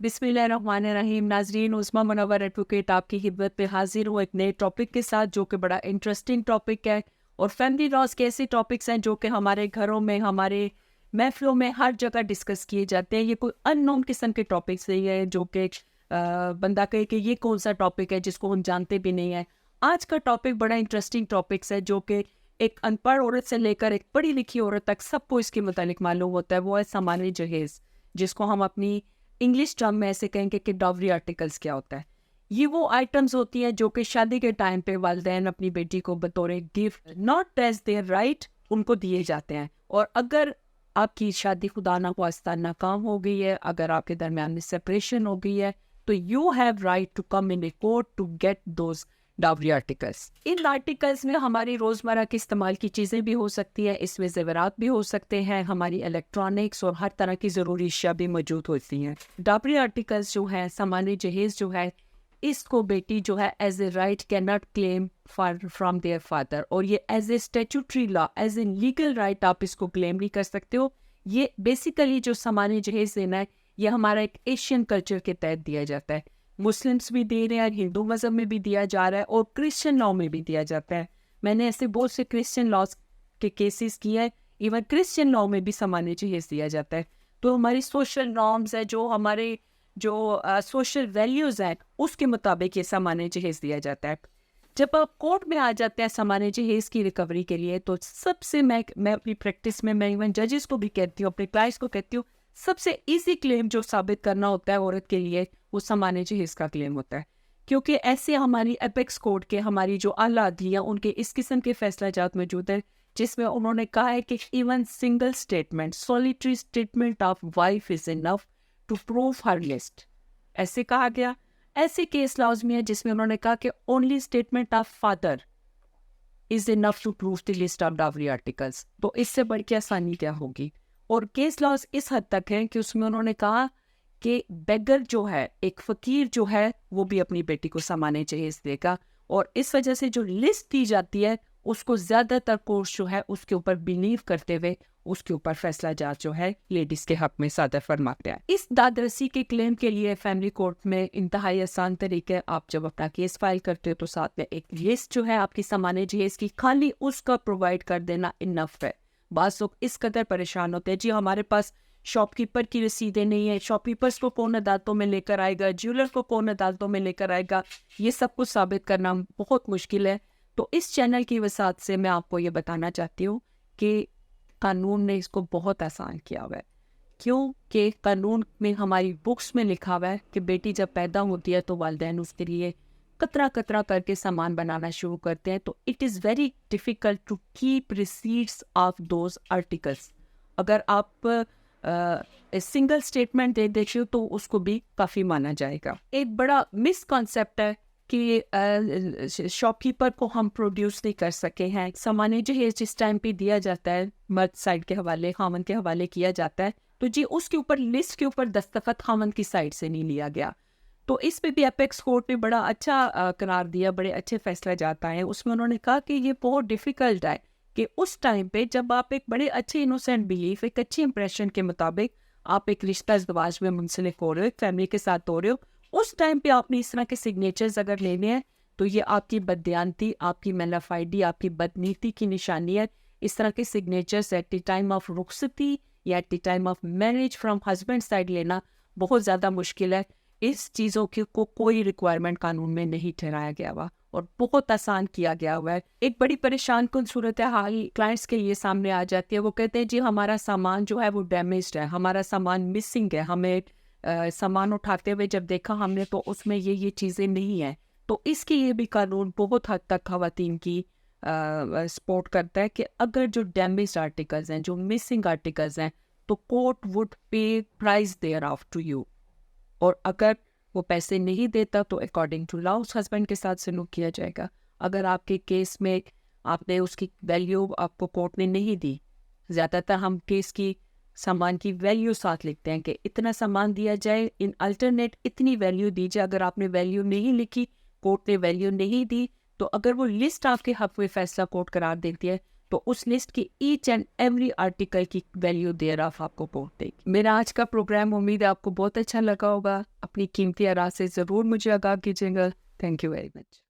बिस्मिल्लाहिर्रहमानिर्रहीम। नाजरीन, उस्मा मुनव्वर एडवोकेट आपकी खिदमत में हाजिर हूँ एक नए टॉपिक के साथ, जो कि बड़ा इंटरेस्टिंग टॉपिक है। और फैमिली लॉज के ऐसे टॉपिक्स हैं जो कि हमारे घरों में, हमारे महफिलों में हर जगह डिस्कस किए जाते हैं। ये कोई अननोन किस्म के टॉपिक्स नहीं है जो कि बंदा कहे कि ये कौन सा टॉपिक है जिसको हम जानते भी नहीं है। आज का टॉपिक बड़ा इंटरेस्टिंग टॉपिक्स है जो कि एक अनपढ़ औरत से लेकर एक पढ़ी लिखी औरत तक सबको इसके मुतालिक मालूम होता है। वो है सामान्य जहेज़, जिसको हम अपनी इंग्लिश टर्म में ऐसे कहेंगे कि डॉवरी आर्टिकल्स क्या होता है। ये वो आइटम्स होती हैं जो कि शादी के टाइम पे वालिदैन अपनी बेटी को बतौर gift, not as their right, उनको दिए जाते हैं। और अगर आपकी शादी खुदा ना ख्वास्ता नाकाम हो गई है, अगर आपके दरमियान में सेपरेशन हो गई है, तो you have right to come in a court to get those dowry articles. इन आर्टिकल्स में हमारी रोज़मर्रा के इस्तेमाल की चीज़ें भी हो सकती हैं, इसमें ज़ेवरात भी हो सकते हैं, हमारी इलेक्ट्रॉनिक्स और हर तरह की ज़रूरी अशिया भी मौजूद होती हैं। डावरी आर्टिकल्स जो है, सामान्य जहेज़ जो है, इसको बेटी जो है as a right can not claim from their father. और ये as a statutory law, as a legal right आप इसको क्लेम नहीं कर सकते हो। ये बेसिकली जो सामान्य जहेज़ देना है, ये हमारा एक एशियन कल्चर के तहत दिया जाता है। मुस्लिम्स भी दे रहे हैं, हिंदू मज़हब में भी दिया जा रहा है और क्रिश्चियन लॉ में भी दिया जाता है। मैंने ऐसे बहुत से क्रिश्चियन लॉज के केसेस किए हैं। इवन क्रिश्चियन लॉ में भी सामान्य जहेज़ दिया जाता है। तो हमारी सोशल नॉर्म्स है, जो हमारे जो सोशल वैल्यूज़ हैं, उसके मुताबिक ये सामान्य जहेज़ दिया जाता है। जब आप कोर्ट में आ जाते हैं सामान्य जहेज़ की रिकवरी के लिए, तो सबसे मैं अपनी प्रैक्टिस में, मैं इवन जजेस को भी कहती हूँ, अपने क्लाइंट्स को कहती हूँ, सबसे इजी क्लेम जो साबित करना होता है औरत के लिए, वो सामान्य जहेज़ का क्लेम होता है। क्योंकि ऐसे हमारी एपेक्स कोर्ट के, हमारी जो आला अदलियाँ, उनके इस किस्म के फैसला जात मौजूद है, जिसमें उन्होंने कहा है कि even single statement, solitary statement of wife is enough to prove her list. ऐसे कहा गया। ऐसे केस लॉज में है जिसमें उन्होंने कहा कि only statement of father is enough to prove the list of dowry articles. तो इससे बढ़ के आसानी क्या होगी। और केस लॉज इस हद तक है कि उसमें उन्होंने कहा कि बेगर जो है, एक फ़कीर जो है, वो भी अपनी बेटी को सामान्य जहेज़ देगा। और इस वजह से जो लिस्ट दी जाती है, उसको ज़्यादातर कोर्ट जो है उसके ऊपर बिलीव करते हुए उसके ऊपर फैसला जात जो है लेडीज़ के हक में सादर फरमाते हैं। इस दादरसी के क्लेम के लिए फैमिली कोर्ट में इंतहाई आसान तरीके, आप जब अपना केस फाइल करते हो तो साथ में एक लिस्ट जो है आपकी सामान्य जहेज़ की, खाली उसका प्रोवाइड कर देना इनफ है। बाज़ लोग इस कदर परेशान होते हैं, जी हमारे पास शॉपकीपर की रसीदें नहीं है, शॉपकीपर्स को कौन अदालतों में लेकर आएगा, ज्वेलर को कौन अदालतों में लेकर आएगा, ये सब कुछ साबित करना बहुत मुश्किल है। तो इस चैनल की वसात से मैं आपको ये बताना चाहती हूँ कि कानून ने इसको बहुत आसान किया हुआ है। क्योंकि कानून में, हमारी बुक्स में लिखा हुआ है कि बेटी जब पैदा होती है तो वालिदैन उसके लिए कतरा कतरा करके सामान बनाना शुरू करते हैं। तो it is very difficult to keep receipts of those articles. अगर आप सिंगल स्टेटमेंट दे देते हो तो उसको भी काफ़ी माना जाएगा। एक बड़ा मिसकॉन्सेप्ट है कि शॉपकीपर को हम प्रोड्यूस नहीं कर सके हैं। सामान्य जहेज़ जिस टाइम पे दिया जाता है, मर्द साइड के हवाले, खामन के हवाले किया जाता है, तो जी उसके ऊपर, लिस्ट के ऊपर दस्तखत खामन की साइड से नहीं लिया गया। तो इस पे भी एपेक्स कोर्ट ने बड़ा अच्छा करार दिया, बड़े अच्छे फैसला जाता है। उसमें उन्होंने कहा कि ये बहुत डिफ़िकल्ट है कि उस टाइम पे जब आप एक बड़े अच्छे इनोसेंट बिलीफ, एक अच्छी इंप्रेशन के मुताबिक आप एक रिश्ता इज़्दवाज में मुंसलिक हो रहे हो, एक फैमिली के साथ हो रहे हो, उस टाइम पे आपने इस तरह के सिग्नेचर्स अगर लेने हैं, तो ये आपकी बददियानती, आपकी मैलाफाइडी, आपकी बदनीति की निशानी है। इस तरह के signatures at the time of रुखसती या at the time of marriage from husband side लेना बहुत ज़्यादा मुश्किल है। इस चीज़ों की को कोई रिक्वायरमेंट कानून में नहीं ठहराया गया हुआ और बहुत आसान किया गया हुआ है। एक बड़ी परेशान कुन सूरत हाल क्लाइंट्स के लिए सामने आ जाती है। वो कहते हैं जी हमारा सामान जो है वो डैमेज्ड है, हमारा सामान मिसिंग है, हमें सामान उठाते हुए जब देखा हमने तो उसमें ये चीज़ें नहीं हैं। तो इसके लिए भी कानून बहुत हद तक ख़वातीन की सपोर्ट करता है कि अगर जो डैमेज्ड आर्टिकल्स हैं, जो मिसिंग आर्टिकल्स हैं, तो court would pay price thereof to you. और अगर वो पैसे नहीं देता तो अकॉर्डिंग टू लॉ उस हस्बैंड के साथ सलूक किया जाएगा। अगर आपके केस में आपने उसकी वैल्यू आपको कोर्ट ने नहीं दी, ज़्यादातर हम केस की सामान की वैल्यू साथ लिखते हैं कि इतना सामान दिया जाए, इन अल्टरनेट इतनी वैल्यू दीजिए। अगर आपने वैल्यू नहीं लिखी, कोर्ट ने वैल्यू नहीं दी, तो अगर वो लिस्ट आपके हक में फैसला कोर्ट करार देती है तो उस लिस्ट की ईच एंड एवरी आर्टिकल की वैल्यू देयर ऑफ आपको कोट देगी। मेरा आज का प्रोग्राम उम्मीद है आपको बहुत अच्छा लगा होगा। अपनी कीमती आराम से ज़रूर मुझे आगाह कीजिएगा। Thank you very much.